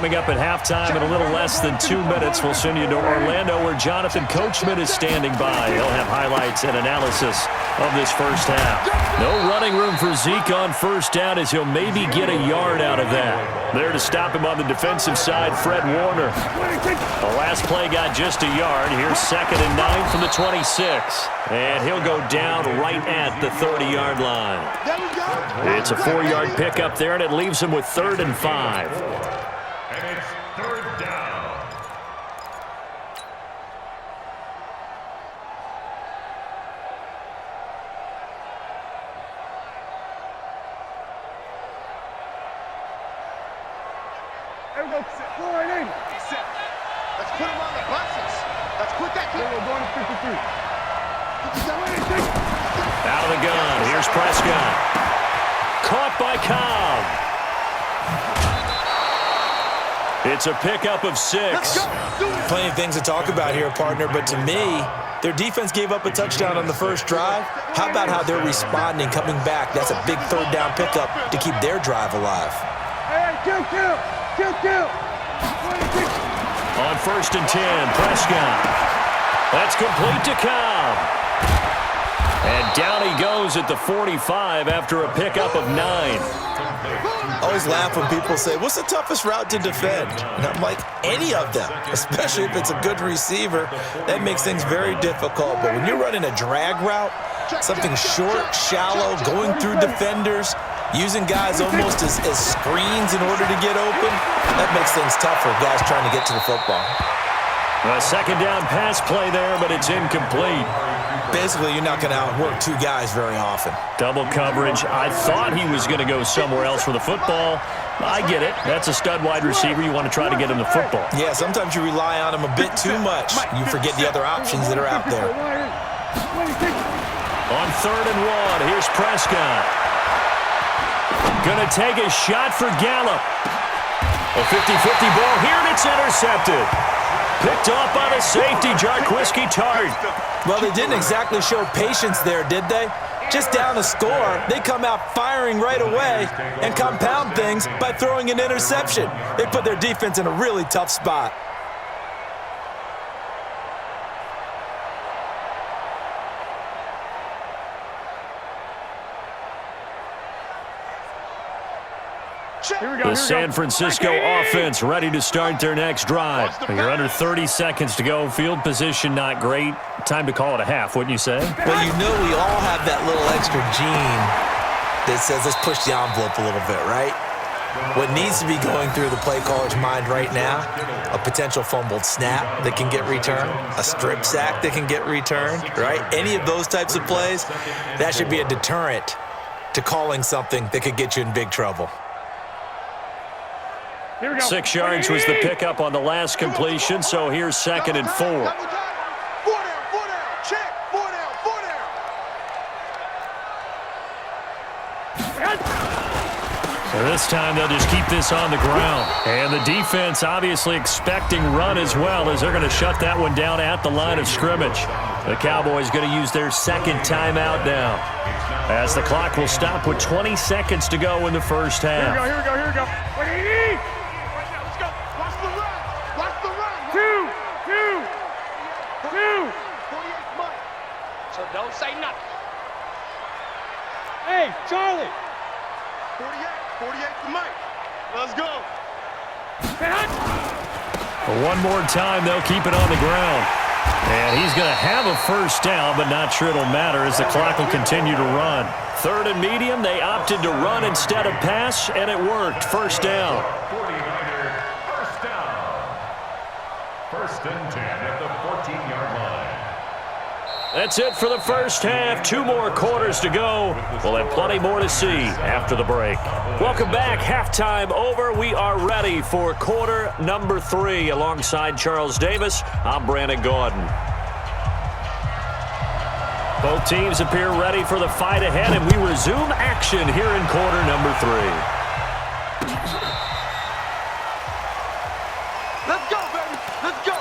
Coming up at halftime in a little less than 2 minutes, we'll send you to Orlando where Jonathan Coachman is standing by. He'll have highlights and analysis of this first half. No running room for Zeke on first down as he'll maybe get a yard out of that. There to stop him on the defensive side, Fred Warner. The last play got just a yard. Here's 2nd and 9 from the 26. And he'll go down right at the 30-yard line. It's a 4-yard pickup there, and it leaves him with 3rd and 5. And it's 3rd down. There we go. Go right in. Set. Let's put him on the buses. Let's put that kid. We're going to 53. Out of the gun. Here's Prescott. Caught by Cobb. It's a pickup of 6. Plenty of things to talk about here, partner, but to me, their defense gave up a touchdown on the first drive. How about how they're responding, coming back? That's a big 3rd down pickup to keep their drive alive. Hey, kill. On 1st and 10, Prescott. That's complete to Cobb. And down he goes at the 45 after a pickup of 9. I always laugh when people say, what's the toughest route to defend? And I'm like, any of them, especially if it's a good receiver. That makes things very difficult. But when you're running a drag route, something short, shallow, going through defenders, using guys almost as screens in order to get open, that makes things tough for guys trying to get to the football. A 2nd down pass play there, but it's incomplete. Basically, you're not going to outwork 2 guys very often. Double coverage. I thought he was going to go somewhere else for the football. I get it. That's a stud wide receiver. You want to try to get him the football. Yeah, sometimes you rely on him a bit too much. You forget the other options that are out there. On 3rd and 1, here's Prescott. Going to take a shot for Gallup. A 50-50 ball here, and it's intercepted. Picked off by the safety, Jarquiski Tart. Well, they didn't exactly show patience there, did they? Just down a score, they come out firing right away and compound things by throwing an interception. They put their defense in a really tough spot. The San Francisco offense ready to start their next drive. You're under 30 seconds to go. Field position not great. Time to call it a half, wouldn't you say? Well, you know we all have that little extra gene that says let's push the envelope a little bit, right? What needs to be going through the play caller's mind right now, a potential fumbled snap that can get returned, a strip sack that can get returned, right? Any of those types of plays, that should be a deterrent to calling something that could get you in big trouble. 6 yards was the pickup on the last completion, so here's 2nd and 4. 4 down, check, 4 down. So this time they'll just keep this on the ground. And the defense obviously expecting run as well, as they're going to shut that one down at the line of scrimmage. The Cowboys going to use their 2nd timeout now, as the clock will stop with 20 seconds to go in the first half. Here we go. Let's go. Watch the run. 2. 48 Mike. So don't say nothing. Hey, Charlie. 48 for Mike. Let's go. One more time, they'll keep it on the ground. And he's going to have a first down, but not sure it'll matter as the clock will continue to run. 3rd and medium, they opted to run instead of pass, and it worked. First down. 49er, first down. 1st and 10 at the 14-yard line. That's it for the first half. 2 more quarters to go. We'll have plenty more to see after the break. Welcome back. Halftime over. We are ready for quarter number 3. Alongside Charles Davis, I'm Brandon Gordon. Both teams appear ready for the fight ahead, and we resume action here in quarter number 3. Let's go, baby. Let's go.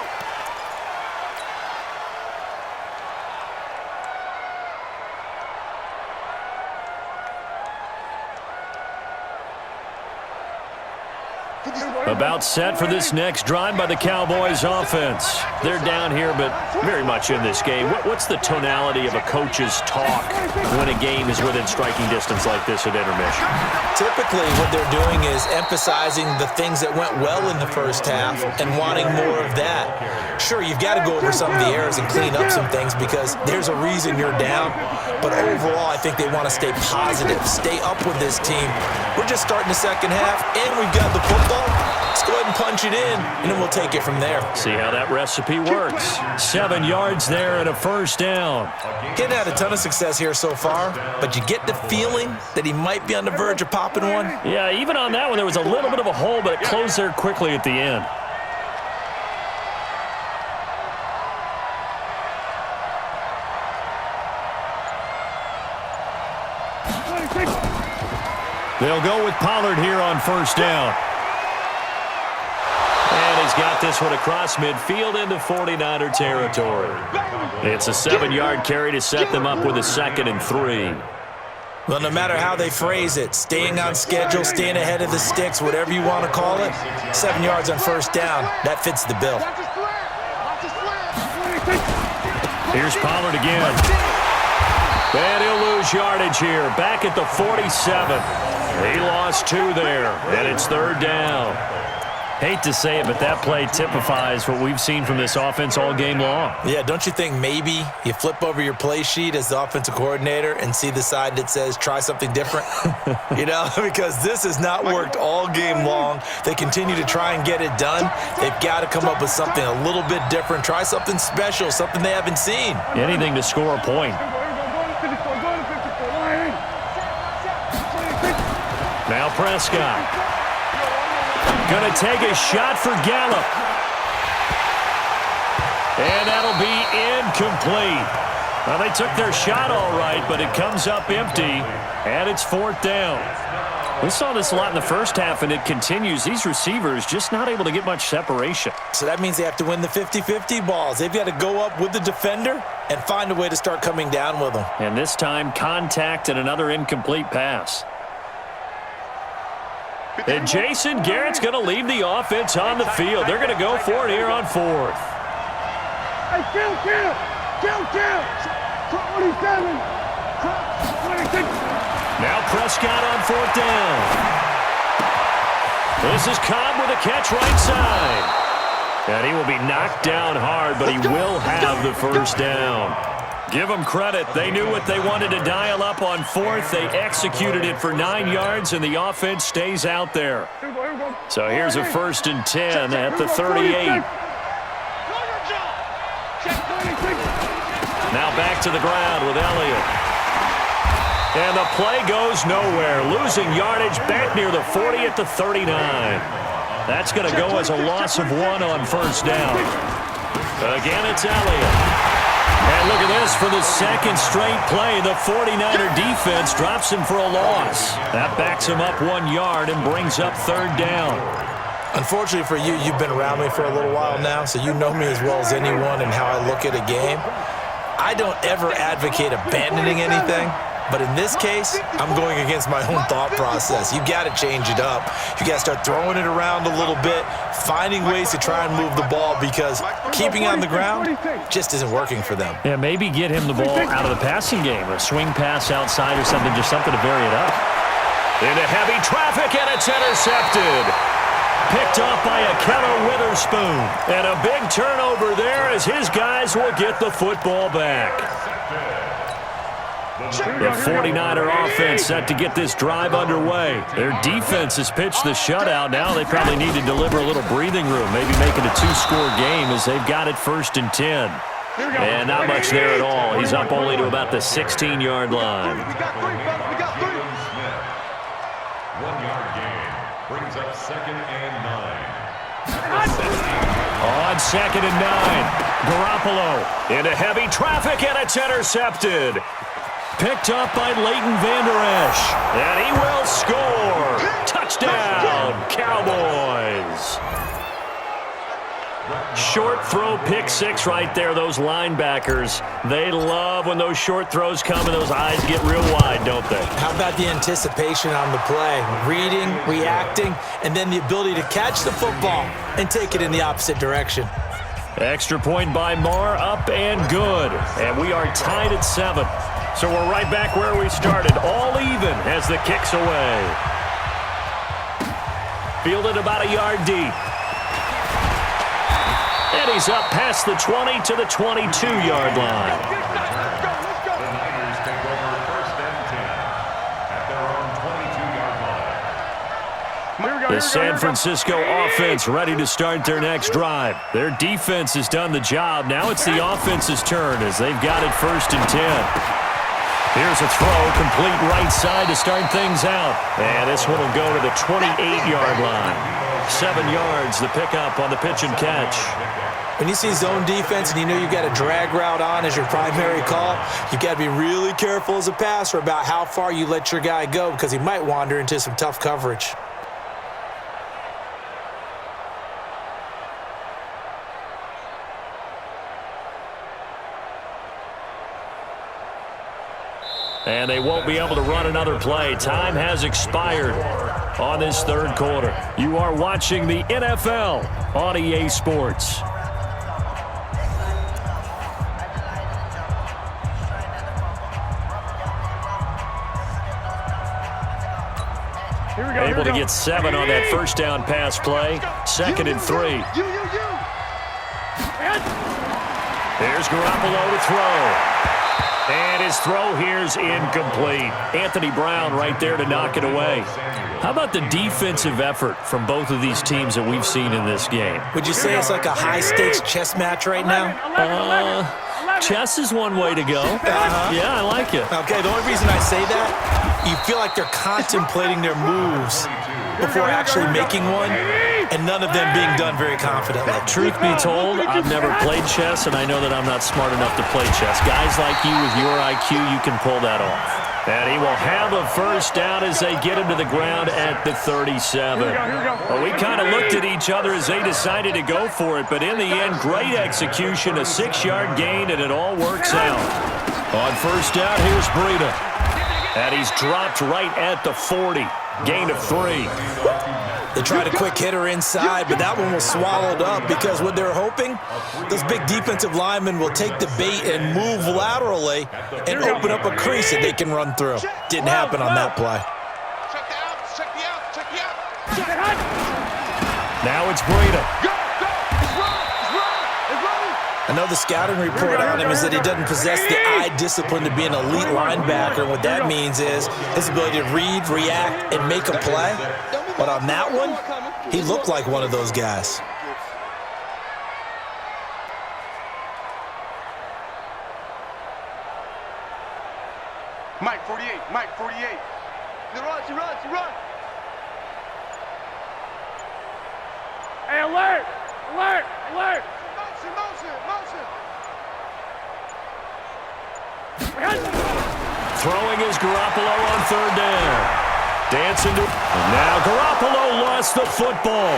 About set for this next drive by the Cowboys offense. They're down here, but very much in this game. What's the tonality of a coach's talk when a game is within striking distance like this at intermission? Typically, what they're doing is emphasizing the things that went well in the first half and wanting more of that. Sure, you've got to go over some of the errors and clean up some things because there's a reason you're down. But overall, I think they want to stay positive, stay up with this team. We're just starting the second half, and we've got the football. Let's go ahead and punch it in, and then we'll take it from there. See how that recipe works. 7 yards there and a first down. Getting had a ton of success here so far, but you get the feeling that he might be on the verge of popping one. Yeah, even on that one, there was a little bit of a hole, but it closed there quickly at the end. They'll go with Pollard here on first down. And he's got this one across midfield into 49er territory. It's a 7-yard carry to set them up with a 2nd and 3. Well, no matter how they phrase it, staying on schedule, staying ahead of the sticks, whatever you want to call it, 7 yards on first down, that fits the bill. Here's Pollard again. And he'll lose yardage here, back at the 47. He lost 2 there, and it's 3rd down. Hate to say it, but that play typifies what we've seen from this offense all game long. Yeah, don't you think maybe you flip over your play sheet as the offensive coordinator and see the side that says try something different? You know, because this has not worked all game long. They continue to try and get it done. They've got to come up with something a little bit different. Try something special, something they haven't seen. Anything to score a point. Now Prescott. Going to take a shot for Gallup. And that'll be incomplete. Well, they took their shot all right, but it comes up empty, and it's 4th down. We saw this a lot in the first half, and it continues. These receivers just not able to get much separation. So that means they have to win the 50-50 balls. They've got to go up with the defender and find a way to start coming down with them. And this time, contact and another incomplete pass. And Jason Garrett's going to leave the offense on the field. They're going to go for it here on 4th. Hey, kill! 27. 26. Now Prescott on 4th down. This is Cobb with a catch right side. And he will be knocked down hard, but he will have the first down. Give them credit. They knew what they wanted to dial up on 4th. They executed it for 9 yards, and the offense stays out there. So here's a 1st and 10 at the 38. Now back to the ground with Elliott. And the play goes nowhere. Losing yardage back near the 40 at the 39. That's going to go as a loss of 1 on first down. Again, it's Elliott. And look at this for the 2nd straight play. The 49er defense drops him for a loss. That backs him up 1 yard and brings up 3rd down. Unfortunately for you, you've been around me for a little while now, so you know me as well as anyone and how I look at a game. I don't ever advocate abandoning anything. But in this case, I'm going against my own thought process. You got to change it up. You got to start throwing it around a little bit, finding ways to try and move the ball because keeping on the ground just isn't working for them. Yeah, maybe get him the ball out of the passing game, a swing pass outside or something, just something to vary it up. Into heavy traffic, and it's intercepted. Picked off by Keller Witherspoon. And a big turnover there as his guys will get the football back. The 49er offense set to get this drive underway. Their defense has pitched the shutout. Now they probably need to deliver a little breathing room, maybe make it a 2-score game as they've got it 1st and 10. And not much there at all. He's up only to about the 16-yard line. 1-yard gain brings up 2nd and 9. On 2nd and 9, Garoppolo into heavy traffic, and it's intercepted. Picked up by Leighton Vander Esch. And he will score. Touchdown, Cowboys. Short throw, pick six right there. Those linebackers, they love when those short throws come and those eyes get real wide, don't they? How about the anticipation on the play? Reading, reacting, and then the ability to catch the football and take it in the opposite direction. Extra point by Marr, up and good. And we are tied at 7. So we're right back where we started, all even as the kick's away. Fielded about a yard deep. And he's up past the 20 to the 22-yard line. The Niners take over 1st and 10 at their own 22-yard line. The San Francisco offense ready to start their next drive. Their defense has done the job. Now it's the offense's turn as they've got it 1st and 10. Here's a throw, complete right side to start things out. And this one will go to the 28-yard line. 7 yards, the pickup on the pitch and catch. When you see zone defense and you know you've got a drag route on as your primary call, you've got to be really careful as a passer about how far you let your guy go because he might wander into some tough coverage. And they won't be able to run another play. Time has expired on this 3rd quarter. You are watching the NFL on EA Sports. Able to get 7 on that 1st down pass play. 2nd and 3. There's Garoppolo to throw. And his throw here's incomplete. Anthony Brown right there to knock it away. How about the defensive effort from both of these teams that we've seen in this game? Would you say it's like a high-stakes chess match right now? Chess is one way to go. Yeah, I like it. Okay, the only reason I say that, you feel like they're contemplating their moves before actually making one, and none of them being done very confidently. Truth be told, I've never played chess, and I know that I'm not smart enough to play chess. Guys like you with your IQ, you can pull that off. And he will have a 1st down as they get him to the ground at the 37. Well, we kind of looked at each other as they decided to go for it, but in the end, great execution, a 6-yard gain, and it all works out. On 1st down, here's Breida. And he's dropped right at the 40. Gain of 3. They tried a quick hitter inside, but that one was swallowed up because what they're hoping, those big defensive linemen will take the bait and move laterally and open up a crease that they can run through. Didn't happen on that play. Now it's Breida. I know the scouting report on him is that he doesn't possess the eye discipline to be an elite linebacker. What that means is his ability to read, react, and make a play. But on that one, he looked like one of those guys. Mike 48, Mike 48. He runs. Hey, alert! Motion. Throwing is Garoppolo on 3rd down. Dancing to... Now Garoppolo lost the football.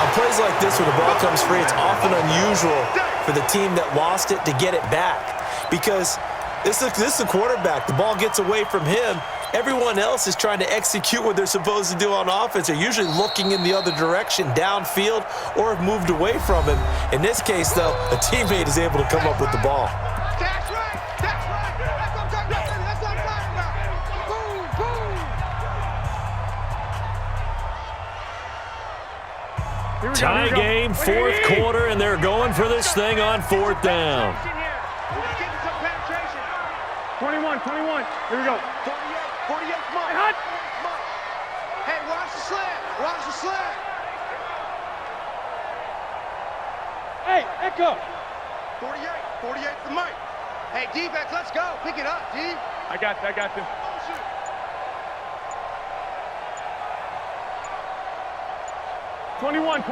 On plays like this where the ball comes free, it's often unusual for the team that lost it to get it back. Because this is the quarterback. The ball gets away from him. Everyone else is trying to execute what they're supposed to do on offense. They're usually looking in the other direction, downfield, or have moved away from him. In this case, though, a teammate is able to come up with the ball. That's right. That's what I'm talking about. Boom. Tie game, 4th quarter, and they're going for this thing on 4th down. 21. Here we go. 48, come on. Hey, watch the slant. Hey, Echo. 48 for Mike. Hey, D-back, let's go. Pick it up, D. I got this. Oh, 21.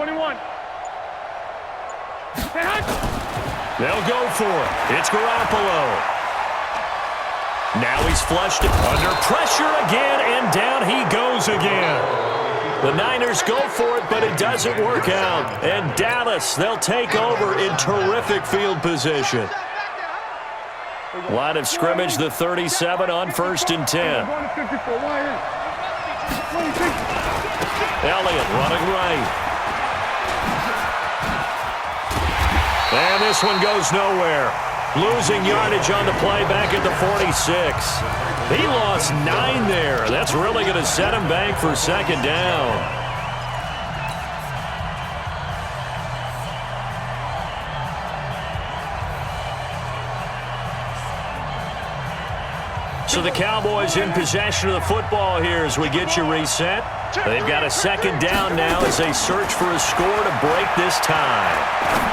They'll go for it. It's Garoppolo. Now he's flushed under pressure again, and down he goes again. The Niners go for it, but it doesn't work out. And Dallas, they'll take over in terrific field position. Line of scrimmage, the 37 on 1st and 10. Elliott running right. And this one goes nowhere. Losing yardage on the play back at the 46. He lost 9 there. That's really going to set him back for 2nd down. So the Cowboys in possession of the football here as we get you reset. They've got a 2nd down now as they search for a score to break this tie.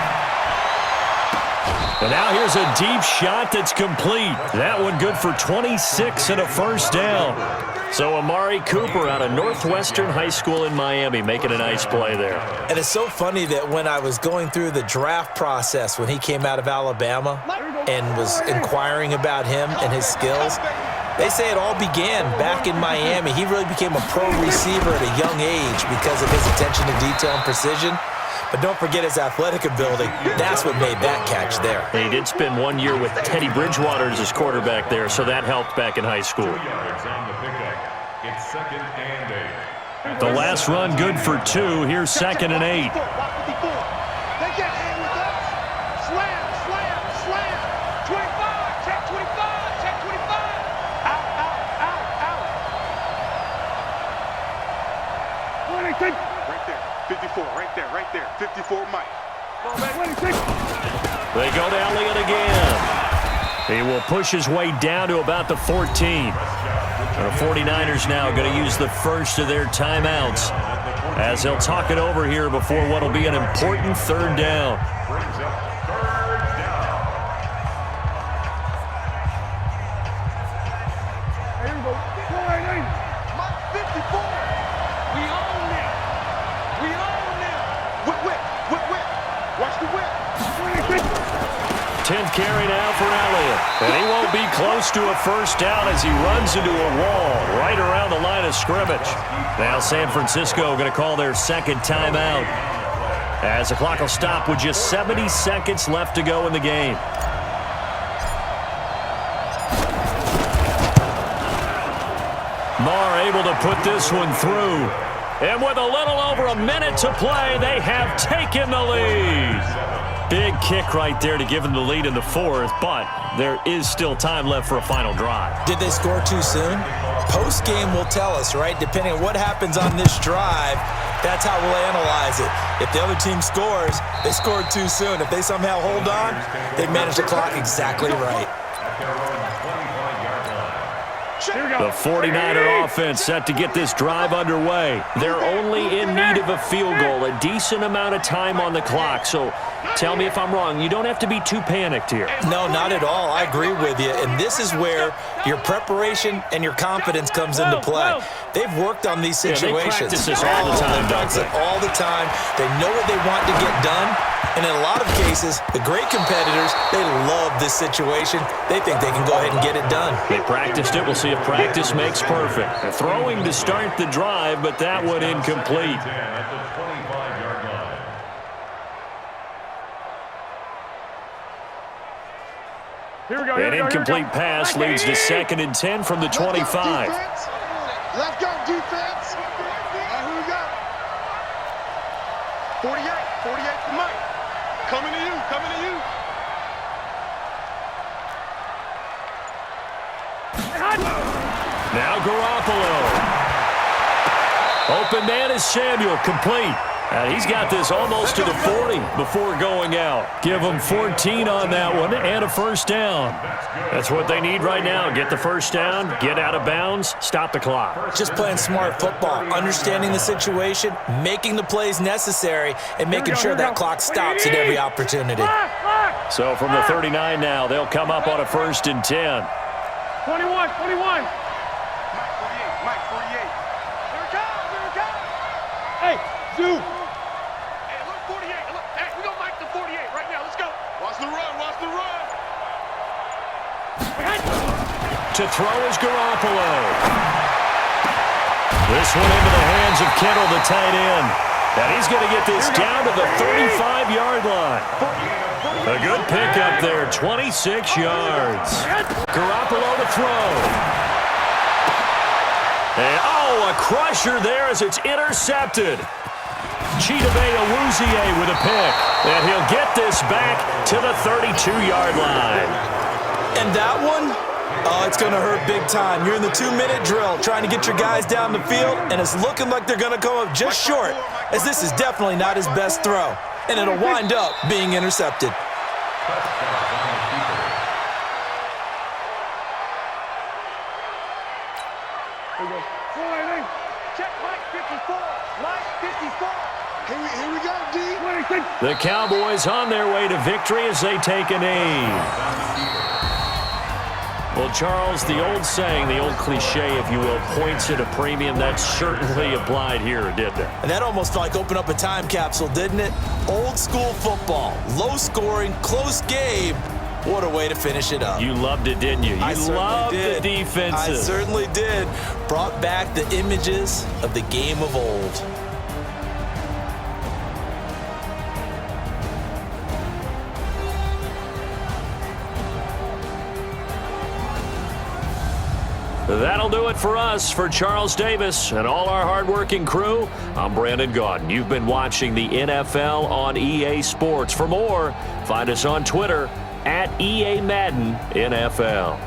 And now here's a deep shot that's complete. That one good for 26 and a 1st down. So Amari Cooper out of Northwestern High School in Miami making a nice play there. And it's so funny that when I was going through the draft process when he came out of Alabama and was inquiring about him and his skills, they say it all began back in Miami. He really became a pro receiver at a young age because of his attention to detail and precision. But don't forget his athletic ability. That's what made that catch there. He did spend 1 year with Teddy Bridgewater as his quarterback there, so that helped back in high school. 2 yards on the pickup. It's 2nd and 8. The last run good for 2. Here's 2nd and 8. Right there. 54, Mike. They go to Elliott again. He will push his way down to about the 14. And the 49ers now going to use the first of their timeouts as they'll talk it over here before what will be an important 3rd down. Brings up 3rd down. Here we go. Mike, 54. We own it. We own it. Whip. Watch the whip. 10th carry now for Elliott. And he won't be close to a 1st down as he runs into a wall right around the line of scrimmage. Now San Francisco going to call their 2nd timeout as the clock will stop with just 70 seconds left to go in the game. Marr able to put this one through. And with a little over a minute to play, they have taken the lead. Big kick right there to give them the lead in the 4th, but there is still time left for a final drive. Did they score too soon? Post-game will tell us, right? Depending on what happens on this drive, that's how we'll analyze it. If the other team scores, they scored too soon. If they somehow hold on, they manage the clock exactly right. The 49er offense set to get this drive underway. They're only in need of a field goal, a decent amount of time on the clock. So tell me if I'm wrong. You don't have to be too panicked here. No, not at all. I agree with you. And this is where your preparation and your confidence comes into play. They've worked on these situations. They practice this all the time, They practice it all the time. They know what they want to get done. And in a lot of cases, the great competitors, they love this situation. They think they can go ahead and get it done. They practiced it. We'll see if practice makes perfect. They're throwing to start the drive, but that one incomplete. An incomplete pass leads to 2nd and 10 from the 25. Let's go, defense. Who we got? 48 for Mike. Coming to you. Now Garoppolo. Open man is Samuel, complete. He's got this almost to the 40 before going out. Give him 14 on that one and a 1st down. That's what they need right now. Get the 1st down, get out of bounds, stop the clock. Just playing smart football, understanding the situation, making the plays necessary, and making sure that clock stops at every opportunity. So from the 39 now, they'll come up on a 1st and 10. 21. Mike, 48. Here it comes. Hey, Zoo. Hey, look, 48. Look, hey, we gonna Mike the 48 right now. Let's go. Watch the run. To throw is Garoppolo. This one into the hands of Kittle, the tight end. And he's going to get this down to the 35-yard line. A good pickup there, 26 yards. Garoppolo to throw. And, a crusher there as it's intercepted. Chidobe Awuzie with a pick. And he'll get this back to the 32-yard line. And that one, it's going to hurt big time. You're in the 2-minute drill trying to get your guys down the field, and it's looking like they're going to come up just short, as this is definitely not his best throw. And it'll wind up being intercepted. Here we go, D. The Cowboys on their way to victory as they take a knee. Well, Charles, the old saying, the old cliche, if you will, points at a premium, that certainly applied here, didn't it? And that almost felt like opened up a time capsule, didn't it? Old school football, low scoring, close game. What a way to finish it up. You loved it, didn't you? You loved the I defenses. certainly did. Brought back the images of the game of old. That'll do it for us. For Charles Davis and all our hardworking crew, I'm Brandon Gaudin. You've been watching the NFL on EA Sports. For more, find us on Twitter at EA Madden NFL.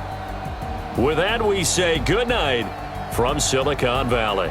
With that, we say good night from Silicon Valley.